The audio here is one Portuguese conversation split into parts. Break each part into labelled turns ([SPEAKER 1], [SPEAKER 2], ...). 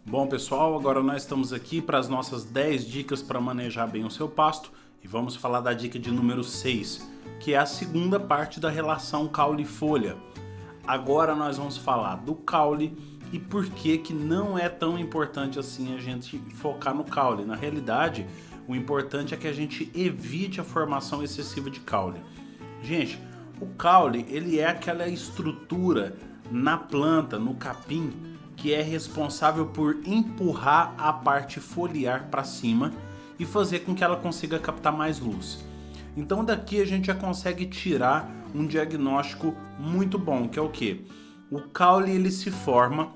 [SPEAKER 1] Bom pessoal, agora nós estamos aqui para as nossas 10 dicas para manejar bem o seu pasto e vamos falar da dica de número 6, que é a segunda parte da relação caule e folha. Agora nós vamos falar do caule e por que não é tão importante assim a gente focar no caule. Na realidade, o importante é que a gente evite a formação excessiva de caule. Gente, o caule ele é aquela estrutura na planta, no capim, que é responsável por empurrar a parte foliar para cima e fazer com que ela consiga captar mais luz. Então daqui a gente já consegue tirar um diagnóstico muito bom, que é o que? O caule ele se forma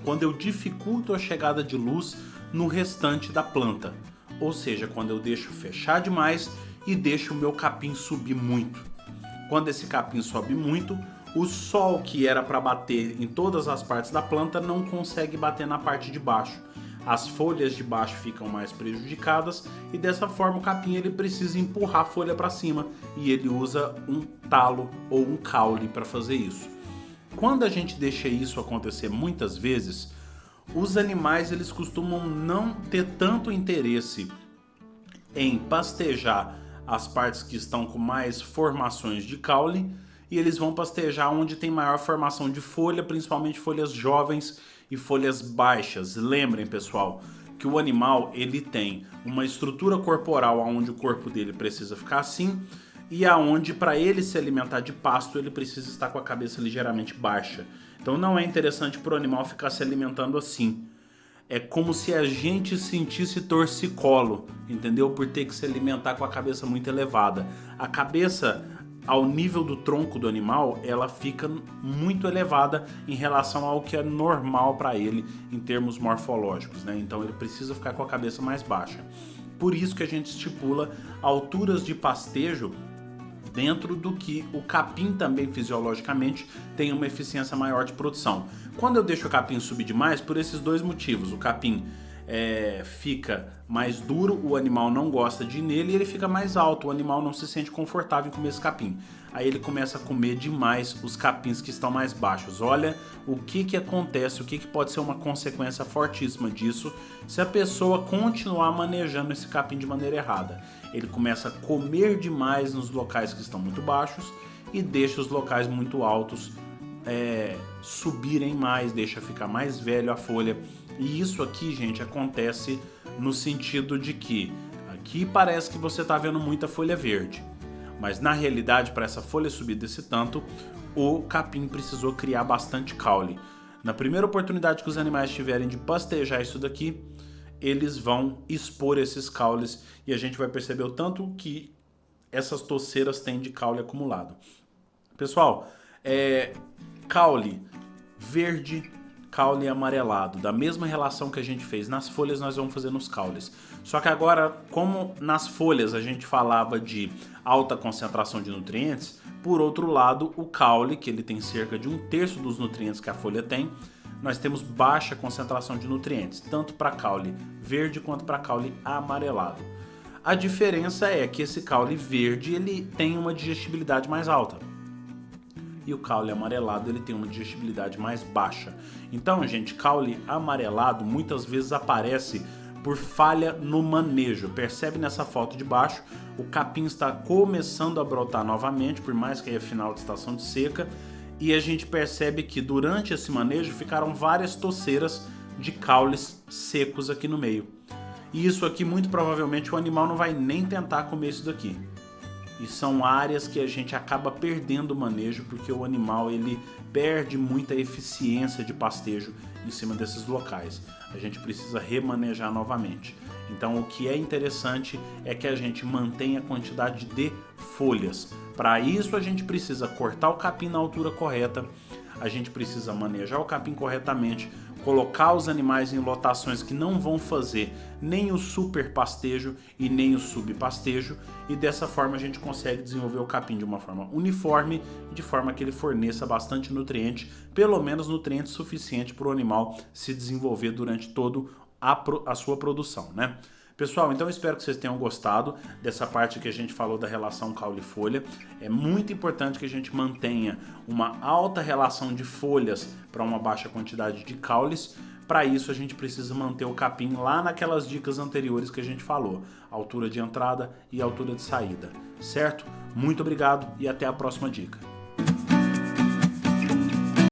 [SPEAKER 1] quando eu dificulto a chegada de luz no restante da planta, ou seja, quando eu deixo fechar demais e deixo o meu capim subir muito. Quando esse capim sobe muito, o sol que era para bater em todas as partes da planta não consegue bater na parte de baixo. As folhas de baixo ficam mais prejudicadas e dessa forma o capim ele precisa empurrar a folha para cima e ele usa um talo ou um caule para fazer isso. Quando a gente deixa isso acontecer muitas vezes, os animais eles costumam não ter tanto interesse em pastejar as partes que estão com mais formações de caule e eles vão pastejar onde tem maior formação de folha, principalmente folhas jovens e folhas baixas. Lembrem, pessoal, que o animal ele tem uma estrutura corporal onde o corpo dele precisa ficar assim e aonde para ele se alimentar de pasto ele precisa estar com a cabeça ligeiramente baixa. Então não é interessante para o animal ficar se alimentando assim. É como se a gente sentisse torcicolo, entendeu? Por ter que se alimentar com a cabeça muito elevada. A cabeça ao nível do tronco do animal, ela fica muito elevada em relação ao que é normal para ele em termos morfológicos, né? Então ele precisa ficar com a cabeça mais baixa. Por isso que a gente estipula alturas de pastejo dentro do que o capim também fisiologicamente tem uma eficiência maior de produção. Quando eu deixo o capim subir demais, por esses dois motivos, o capim fica mais duro, o animal não gosta de ir nele e ele fica mais alto, o animal não se sente confortável em comer esse capim. Aí ele começa a comer demais os capins que estão mais baixos. Olha o que acontece, o que pode ser uma consequência fortíssima disso se a pessoa continuar manejando esse capim de maneira errada. Ele começa a comer demais nos locais que estão muito baixos e deixa os locais muito altos subirem mais, deixa ficar mais velho a folha. E isso aqui, gente, acontece no sentido de que aqui parece que você está vendo muita folha verde, mas na realidade, para essa folha subir desse tanto, o capim precisou criar bastante caule. Na primeira oportunidade que os animais tiverem de pastejar isso daqui, eles vão expor esses caules e a gente vai perceber o tanto que essas toceiras têm de caule acumulado. Pessoal, caule verde, caule amarelado, da mesma relação que a gente fez nas folhas, nós vamos fazer nos caules. Só que agora, como nas folhas a gente falava de alta concentração de nutrientes, por outro lado, o caule, que ele tem cerca de 1/3 dos nutrientes que a folha tem, nós temos baixa concentração de nutrientes, tanto para caule verde quanto para caule amarelado. A diferença é que esse caule verde ele tem uma digestibilidade mais alta. E o caule amarelado ele tem uma digestibilidade mais baixa. Então, gente, caule amarelado muitas vezes aparece por falha no manejo. Percebe nessa foto de baixo, o capim está começando a brotar novamente, por mais que é final de estação de seca, e a gente percebe que durante esse manejo ficaram várias toceiras de caules secos aqui no meio. E isso aqui muito provavelmente o animal não vai nem tentar comer isso daqui. E são áreas que a gente acaba perdendo o manejo porque o animal ele perde muita eficiência de pastejo em cima desses locais. A gente precisa remanejar novamente. Então o que é interessante é que a gente mantenha a quantidade de folhas. Para isso a gente precisa cortar o capim na altura correta, a gente precisa manejar o capim corretamente, colocar os animais em lotações que não vão fazer nem o super pastejo e nem o subpastejo, e dessa forma a gente consegue desenvolver o capim de uma forma uniforme, de forma que ele forneça bastante nutriente, pelo menos nutriente suficiente para o animal se desenvolver durante toda a sua produção, né? Pessoal, então eu espero que vocês tenham gostado dessa parte que a gente falou da relação caule-folha. É muito importante que a gente mantenha uma alta relação de folhas para uma baixa quantidade de caules, Para isso a gente precisa manter o capim lá naquelas dicas anteriores que a gente falou, altura de entrada e altura de saída, certo? Muito obrigado e até a próxima dica.